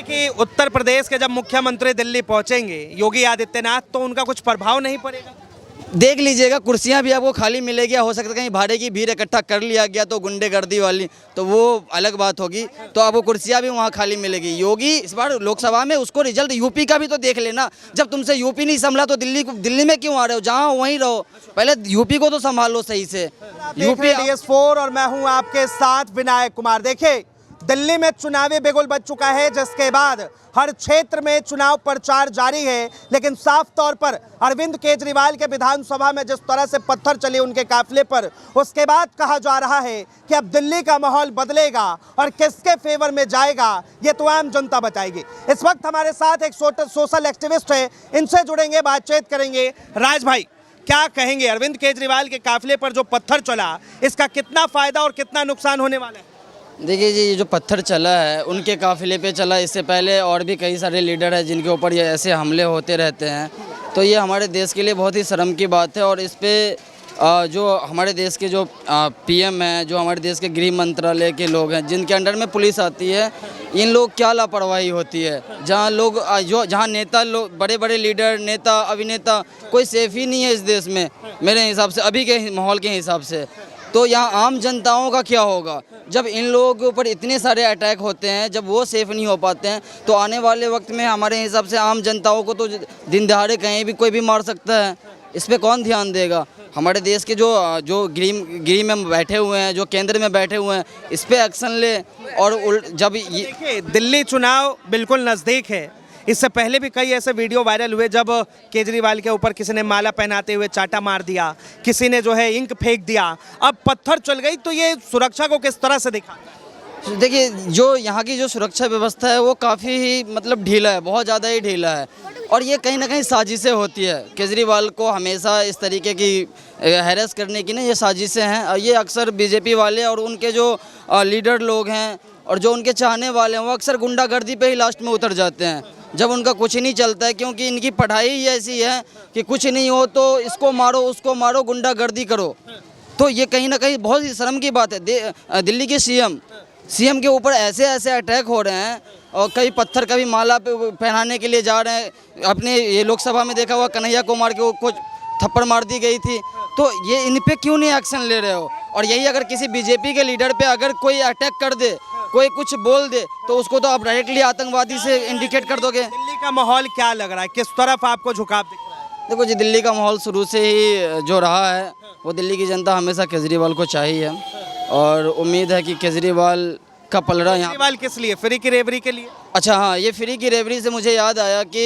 कि उत्तर प्रदेश के जब मुख्यमंत्री दिल्ली पहुंचेंगे योगी आदित्यनाथ, तो उनका कुछ प्रभाव नहीं पड़ेगा? देख लीजिएगा, कुर्सियां भी आपको खाली मिलेगी। हो सकता है कहीं भाड़े की भीड़ इकट्ठा कर लिया गया तो गुंडेगर्दी वाली, तो वो अलग बात होगी। तो आपको कुर्सियां भी वहाँ खाली मिलेगी। योगी इस बार लोकसभा में उसको रिजल्ट यूपी का भी तो देख लेना। जब तुमसे यूपी नहीं संभला तो दिल्ली में क्यों आ रहे हो? जहाँ वहीं रहो, पहले यूपी को तो संभालो सही से। यूपी DS4 और मैं हूं आपके साथ विनायक कुमार। देखिए, दिल्ली में चुनावी बिगुल बज चुका है, जिसके बाद हर क्षेत्र में चुनाव प्रचार जारी है। लेकिन साफ तौर पर अरविंद केजरीवाल के विधानसभा में जिस तरह से पत्थर चले उनके काफिले पर, उसके बाद कहा जा रहा है कि अब दिल्ली का माहौल बदलेगा और किसके फेवर में जाएगा ये तो आम जनता बताएगी। इस वक्त हमारे साथ एक सोशल एक्टिविस्ट है, इनसे जुड़ेंगे, बातचीत करेंगे। राज भाई, क्या कहेंगे, अरविंद केजरीवाल के काफिले पर जो पत्थर चला, इसका कितना फायदा और कितना नुकसान होने वाला है? देखिए जी, ये जो पत्थर चला है उनके काफिले पे चला। इससे पहले और भी कई सारे लीडर हैं जिनके ऊपर ये ऐसे हमले होते रहते हैं। तो ये हमारे देश के लिए बहुत ही शर्म की बात है। और इस पे जो हमारे देश के जो PM हैं, जो हमारे देश के गृह मंत्रालय के लोग हैं, जिनके अंडर में पुलिस आती है, इन लोग क्या लापरवाही होती है। जहाँ नेता लोग, बड़े बड़े लीडर, नेता, अभिनेता, कोई सेफ ही नहीं है इस देश में मेरे हिसाब से, अभी के माहौल के हिसाब से। तो यहाँ आम जनताओं का क्या होगा जब इन लोगों के ऊपर इतने सारे अटैक होते हैं? जब वो सेफ़ नहीं हो पाते हैं तो आने वाले वक्त में हमारे हिसाब से आम जनताओं को तो दिन दहाड़े कहीं भी कोई भी मार सकता है। इस पे कौन ध्यान देगा? हमारे देश के जो गृह में बैठे हुए हैं, जो केंद्र में बैठे हुए हैं, इस पे एक्शन ले। और जब देखिए, दिल्ली चुनाव बिल्कुल नज़दीक है। इससे पहले भी कई ऐसे वीडियो वायरल हुए जब केजरीवाल के ऊपर किसी ने माला पहनाते हुए चाटा मार दिया, किसी ने जो है इंक फेंक दिया, अब पत्थर चल गई। तो ये सुरक्षा को किस तरह से दिखा? देखिए, जो यहाँ की जो सुरक्षा व्यवस्था है वो काफ़ी ही मतलब ढीला है, बहुत ज़्यादा ही ढीला है। और ये कहीं ना कहीं साजिशें होती है। केजरीवाल को हमेशा इस तरीके की हैरेस करने की ना ये साजिशें हैं। और ये अक्सर BJP वाले और उनके जो लीडर लोग हैं और जो उनके चाहने वाले हैं, वो अक्सर गुंडागर्दी पे ही लास्ट में उतर जाते हैं जब उनका कुछ नहीं चलता है। क्योंकि इनकी पढ़ाई ही ऐसी है कि कुछ नहीं हो तो इसको मारो, उसको मारो, गुंडागर्दी करो। तो ये कहीं ना कहीं बहुत ही शर्म की बात है। दिल्ली के CM के ऊपर ऐसे ऐसे अटैक हो रहे हैं और कई पत्थर, कभी माला पे पहनाने के लिए जा रहे हैं। अपने ये लोकसभा में देखा हुआ कन्हैया कुमार के कुछ थप्पड़ मार दी गई थी। तो ये इन पे क्यों नहीं एक्शन ले रहे हो? और यही अगर किसी BJP के लीडर पे अगर कोई अटैक कर दे, कोई कुछ बोल दे, तो उसको तो आप डायरेक्टली आतंकवादी से इंडिकेट कर दोगे। दिल्ली का माहौल क्या लग रहा है, किस तरफ आपको झुकाव दिख रहा है? देखो जी, दिल्ली का माहौल शुरू से ही जो रहा है वो दिल्ली की जनता हमेशा केजरीवाल को चाहिए। और उम्मीद है कि केजरीवाल का पलड़ा यहाँ। केजरीवाल किस लिए? फ्री की रेवड़ी के लिए? अच्छा हाँ, ये फ्री की रेवड़ी से मुझे याद आया कि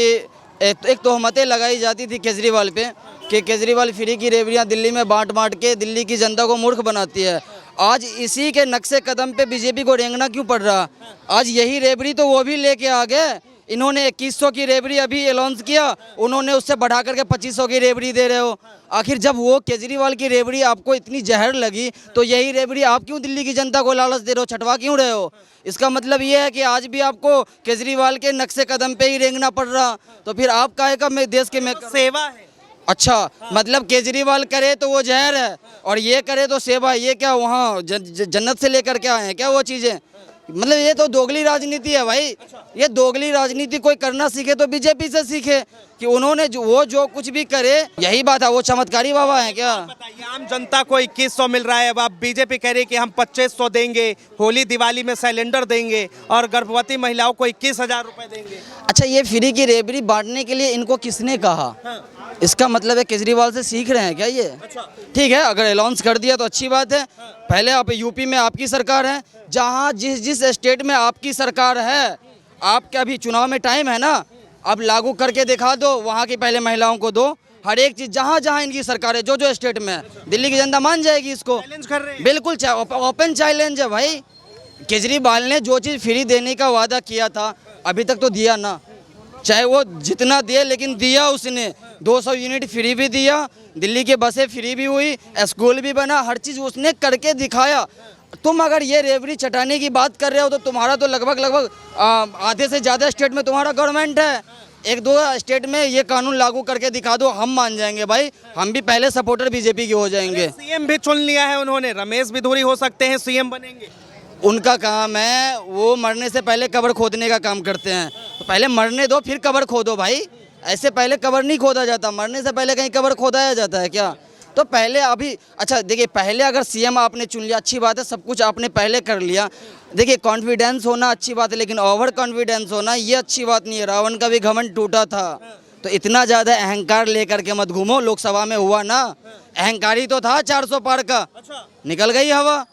एक तोहमतें लगाई जाती थी केजरीवाल पे कि केजरीवाल फ्री की रेवड़ियाँ दिल्ली में बांट के दिल्ली की जनता को मूर्ख बनाती है। आज इसी के नक्शे कदम पे BJP को रेंगना क्यों पड़ रहा? आज यही रेवड़ी तो वो भी लेके आ गए। इन्होंने 2100 की रेवड़ी अभी अनाउंस किया, उन्होंने उससे बढ़ा करके 2500 की रेवड़ी दे रहे हो। आखिर जब वो केजरीवाल की रेवड़ी आपको इतनी जहर लगी तो यही रेवड़ी आप क्यों दिल्ली की जनता को लालच दे रहे हो, छटवा क्यों रहे हो? इसका मतलब ये है कि आज भी आपको केजरीवाल के नक्शे कदम पे ही रेंगना पड़ रहा। तो फिर आप काहे का देश के में सेवा है। अच्छा, मतलब केजरीवाल करे तो वो जहर है और ये करे तो सेवा। ये क्या वहाँ जन्नत से लेकर के आए हैं क्या वो चीज़ें? मतलब ये तो दोगली राजनीति है भाई। ये दोगली राजनीति कोई करना सीखे तो BJP से सीखे कि उन्होंने जो कुछ भी करे, यही बात है। वो चमत्कारी बाबा है क्या? बताइए, आम जनता को 2100 मिल रहा है, अब आप BJP कह रही कि हम 2500 देंगे, होली दिवाली में सिलेंडर देंगे और गर्भवती महिलाओं को 21,000 रुपए देंगे। अच्छा, ये फ्री की रेवड़ी बांटने के लिए इनको किसने कहा? इसका मतलब है केजरीवाल से सीख रहे हैं क्या ये? ठीक है, अगर अनाउंस कर दिया तो अच्छी बात है। पहले आप यूपी में आपकी सरकार है, जहाँ जिस स्टेट में आपकी सरकार है, आपके अभी चुनाव में टाइम है ना, अब लागू करके दिखा दो। वहाँ की पहले महिलाओं को दो, हर एक चीज़ जहाँ इनकी सरकार है, जो स्टेट में है, दिल्ली की जनता मान जाएगी इसको। चैलेंज कर रहे हैं। बिल्कुल ओपन चैलेंज है भाई। केजरीवाल ने जो चीज़ फ्री देने का वादा किया था अभी तक तो दिया ना, चाहे वो जितना दिए, लेकिन दिया उसने। 200 यूनिट फ्री भी दिया, दिल्ली की बसें फ्री भी हुई, स्कूल भी बना, हर चीज़ उसने करके दिखाया। तुम अगर ये रेवड़ी चटाने की बात कर रहे हो तो तुम्हारा तो लगभग आधे से ज़्यादा स्टेट में तुम्हारा गवर्नमेंट है। 1-2 स्टेट में ये कानून लागू करके दिखा दो, हम मान जाएंगे भाई। हम भी पहले सपोर्टर BJP के हो जाएंगे। CM भी चुन लिया है उन्होंने, रमेश बिधूरी हो सकते हैं CM बनेंगे। उनका काम है, वो मरने से पहले कब्र खोदने का काम करते हैं। तो पहले मरने दो फिर कब्र खोदो भाई, ऐसे पहले कब्र नहीं खोदा जाता, मरने से पहले कहीं कब्र खोदाया जाता है क्या? तो पहले अभी अच्छा देखिए, पहले अगर सीएम आपने चुन लिया अच्छी बात है, सब कुछ आपने पहले कर लिया। देखिए कॉन्फिडेंस होना अच्छी बात है, लेकिन ओवर कॉन्फिडेंस होना ये अच्छी बात नहीं है। रावण का भी घमंड टूटा था, तो इतना ज़्यादा अहंकार लेकर के मत घूमो। लोकसभा में हुआ ना, अहंकारी तो था 400 पार का, निकल गई हवा।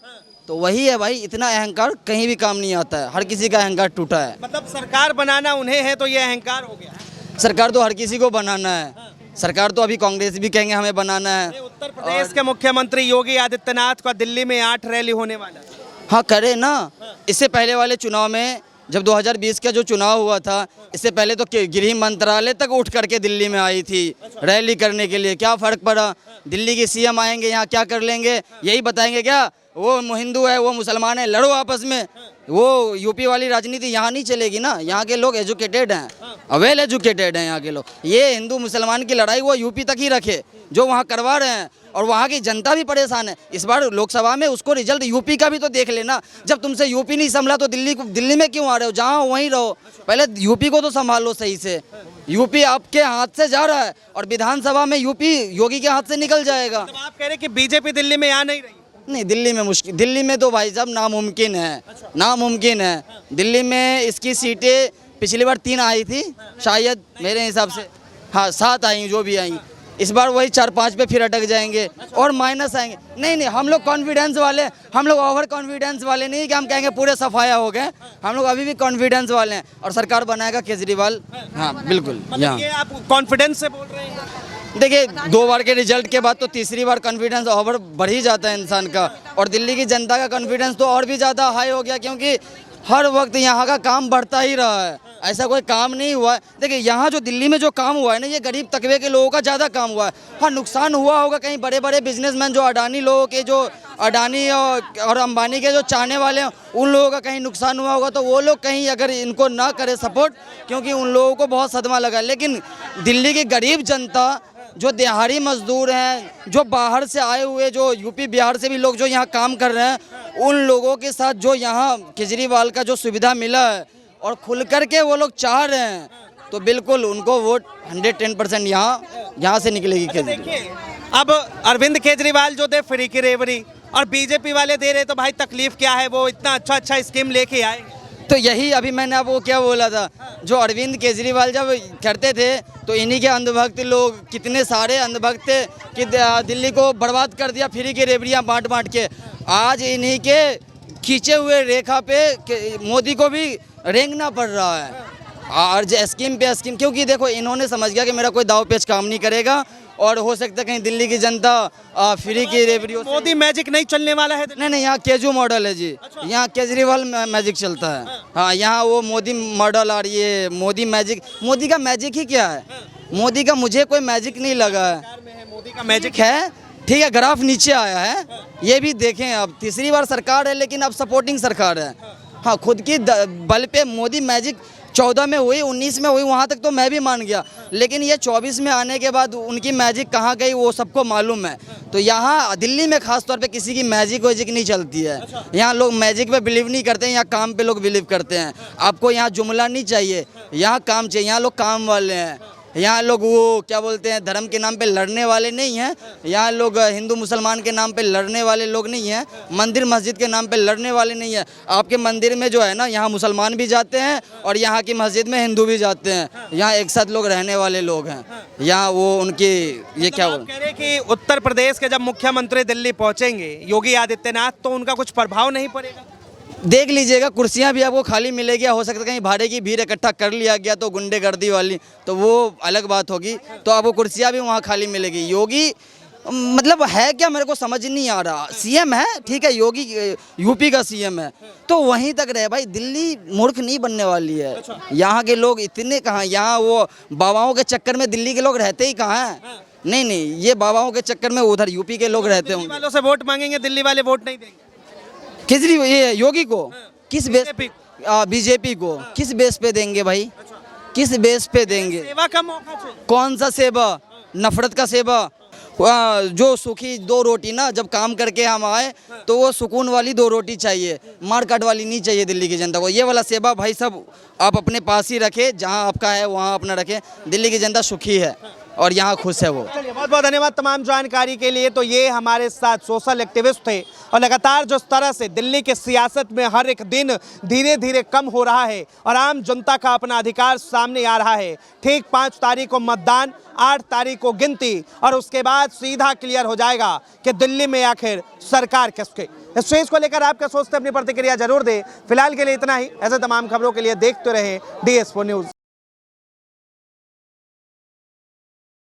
तो वही है भाई, इतना अहंकार कहीं भी काम नहीं आता है, हर किसी का अहंकार टूटा है। मतलब सरकार बनाना उन्हें है तो ये अहंकार हो गया। सरकार तो हर किसी को बनाना है, सरकार तो अभी कांग्रेस भी कहेंगे हमें बनाना है। उत्तर प्रदेश के मुख्यमंत्री योगी आदित्यनाथ का दिल्ली में 8 रैली होने वाला है। हाँ करे ना, इससे पहले वाले चुनाव में जब 2020 का जो चुनाव हुआ था, इससे पहले तो गृह मंत्रालय तक उठ करके दिल्ली में आई थी रैली करने के लिए। क्या फ़र्क पड़ा? दिल्ली के सीएम आएंगे यहाँ क्या कर लेंगे? यही बताएंगे क्या वो हिंदू है वो मुसलमान है, लड़ो आपस में। वो यूपी वाली राजनीति यहाँ नहीं चलेगी ना, यहाँ के लोग एजुकेटेड हैं, वेल एजुकेटेड हैं यहाँ के लोग। ये हिंदू मुसलमान की लड़ाई वो यूपी तक ही रखे जो वहाँ करवा रहे हैं, और वहाँ की जनता भी परेशान है। इस बार लोकसभा में उसको रिजल्ट यूपी का भी तो देख लेना। जब तुमसे यूपी नहीं संभला तो दिल्ली में क्यों आ रहे हो? जहाँ हो वहीं रहो, पहले यूपी को तो संभालो सही से। यूपी आपके हाथ से जा रहा है और विधानसभा में यूपी योगी के हाथ से निकल जाएगा। तो आप कह रहे हैं कि बीजेपी दिल्ली में आ नहीं रही? नहीं, दिल्ली में मुश्किल, दिल्ली में तो भाई साहब नामुमकिन है, नामुमकिन है। दिल्ली में इसकी सीटें पिछली बार 3 आई थी शायद, मेरे हिसाब से हाँ 7 आई जो भी आई। इस बार वही 4-5 पे फिर अटक जाएंगे और माइनस आएंगे। नहीं, हम लोग कॉन्फिडेंस वाले, हम लोग ओवर कॉन्फिडेंस वाले नहीं कि हम कहेंगे पूरे सफाया हो गए। हम लोग अभी भी कॉन्फिडेंस वाले हैं और सरकार बनाएगा केजरीवाल। हाँ बिल्कुल। मतलब ये आप कॉन्फिडेंस से बोल रहे हैं? देखिए 2 बार के रिजल्ट के बाद तो तीसरी बार कॉन्फिडेंस ओवर बढ़ ही जाता है इंसान का, और दिल्ली की जनता का कॉन्फिडेंस तो और भी ज़्यादा हाई हो गया, क्योंकि हर वक्त यहाँ का काम बढ़ता ही रहा है, ऐसा कोई काम नहीं हुआ है। देखिए यहाँ जो दिल्ली में जो काम हुआ है ना, ये गरीब तबके के लोगों का ज़्यादा काम हुआ है। हाँ नुकसान हुआ होगा कहीं बड़े बड़े बिजनेसमैन जो अडानी लोगों के, जो अडानी और अंबानी के जो चाहने वाले हैं, उन लोगों का कहीं नुकसान हुआ होगा, तो वो लोग कहीं अगर इनको ना करे सपोर्ट, क्योंकि उन लोगों को बहुत सदमा लगा। लेकिन दिल्ली की गरीब जनता, जो दिहाड़ी मजदूर हैं, जो बाहर से आए हुए, जो यूपी बिहार से भी लोग जो यहाँ काम कर रहे हैं, उन लोगों के साथ जो यहाँ केजरीवाल का जो सुविधा मिला है और खुल करके वो लोग चाह रहे हैं, तो बिल्कुल उनको वोट 110% यहाँ से निकलेगी केजरीवाल। अब अरविंद केजरीवाल जो दे फ्री की रेवड़ी और बीजेपी वाले दे रहे, तो भाई तकलीफ क्या है? वो इतना अच्छा स्कीम लेके आए। तो यही अभी मैंने आपको क्या बोला था, जो अरविंद केजरीवाल जब करते थे तो इन्हीं के अंधभक्त लोग, कितने सारे अंधभक्त थे कि दिल्ली को बर्बाद कर दिया फ्री की रेवड़ियाँ बांट के। आज इन्हीं के खींचे हुए रेखा पे मोदी को भी रेंगना पड़ रहा है, और स्कीम पे स्कीम, क्योंकि देखो इन्होंने समझ गया कि मेरा कोई दाव पेच काम नहीं करेगा, और हो सकता है कहीं दिल्ली की जनता फ्री की रेवड़ी। मोदी मैजिक नहीं चलने वाला है? नहीं, यहाँ केजू मॉडल है जी। यहाँ केजरीवाल मैजिक चलता है। हाँ, यहाँ वो मोदी मॉडल और ये मोदी मैजिक। मोदी का मैजिक ही क्या है? मोदी का मुझे कोई मैजिक नहीं लगा है। मोदी का मैजिक है, ठीक है, ग्राफ नीचे आया है, ये भी देखें। अब तीसरी बार सरकार है, लेकिन अब सपोर्टिंग सरकार है। हाँ, खुद की बल पे मोदी मैजिक 14 में हुई, 19 में हुई, वहाँ तक तो मैं भी मान गया, लेकिन ये 24 में आने के बाद उनकी मैजिक कहाँ गई वो सबको मालूम है। तो यहाँ दिल्ली में खास तौर पे किसी की मैजिक वैजिक नहीं चलती है। यहाँ लोग मैजिक पे बिलीव नहीं करते हैं, यहाँ काम पे लोग बिलीव करते हैं। आपको यहाँ जुमला नहीं चाहिए, यहाँ काम चाहिए। यहाँ लोग काम वाले हैं, यहाँ लोग वो क्या बोलते हैं, धर्म के नाम पे लड़ने वाले नहीं हैं। यहाँ लोग हिंदू मुसलमान के नाम पे लड़ने वाले लोग नहीं हैं, मंदिर मस्जिद के नाम पे लड़ने वाले नहीं हैं। आपके मंदिर में जो है ना, यहाँ मुसलमान भी जाते हैं और यहाँ की मस्जिद में हिंदू भी जाते हैं। यहाँ एक साथ लोग रहने वाले लोग हैं। यहाँ वो उनकी ये क्या कह रहे कि उत्तर प्रदेश के जब मुख्यमंत्री दिल्ली पहुँचेंगे योगी आदित्यनाथ, तो उनका कुछ प्रभाव नहीं पड़ेगा? देख लीजिएगा, कुर्सियां भी आपको खाली मिलेगी। हो सकता है कहीं भाड़े की भीड़ इकट्ठा कर लिया गया तो गुंडेगर्दी वाली, तो वो अलग बात होगी, तो आपको कुर्सियां भी वहाँ खाली मिलेगी। योगी मतलब है क्या, मेरे को समझ नहीं आ रहा। सीएम है, ठीक है, योगी यूपी का सीएम है, तो वहीं तक रहे भाई। दिल्ली मूर्ख नहीं बनने वाली है। यहाँ के लोग इतने कहाँ, यहाँ वो बाबाओं के चक्कर में दिल्ली के लोग रहते ही कहाँ हैं? नहीं, ये बाबाओं के चक्कर में उधर यूपी के लोग रहते होंगे। वालों से वोट मांगेंगे, दिल्ली वाले वोट नहीं देंगे। केजरीवाल ये योगी को किस बेस, बीजेपी को किस बेस पे देंगे भाई? किस बेस पे देंगे? सेवा का मौका चाहिए। कौन सा सेवा? नफरत का सेवा। जो सूखी 2 रोटी ना, जब काम करके हम आए तो वो सुकून वाली 2 रोटी चाहिए, मार काट वाली नहीं चाहिए दिल्ली की जनता को। ये वाला सेवा भाई साहब आप अपने पास ही रखें, जहां आपका है वहां अपना रखें। दिल्ली की जनता सुखी है और यहाँ खुश है वो। चलिए, बहुत बहुत धन्यवाद तमाम जानकारी के लिए। तो ये हमारे साथ सोशल एक्टिविस्ट थे और लगातार जिस तरह से दिल्ली के सियासत में हर एक दिन धीरे धीरे कम हो रहा है और आम जनता का अपना अधिकार सामने आ रहा है। ठीक 5 तारीख को मतदान, 8 तारीख को गिनती और उसके बाद सीधा क्लियर हो जाएगा कि दिल्ली में आखिर सरकार किसकी। इस चीज को लेकर आप क्या सोचते हैं, अपनी प्रतिक्रिया जरूर दें। फिलहाल के लिए इतना ही। ऐसे तमाम खबरों के लिए देखते रहे DS4 न्यूज।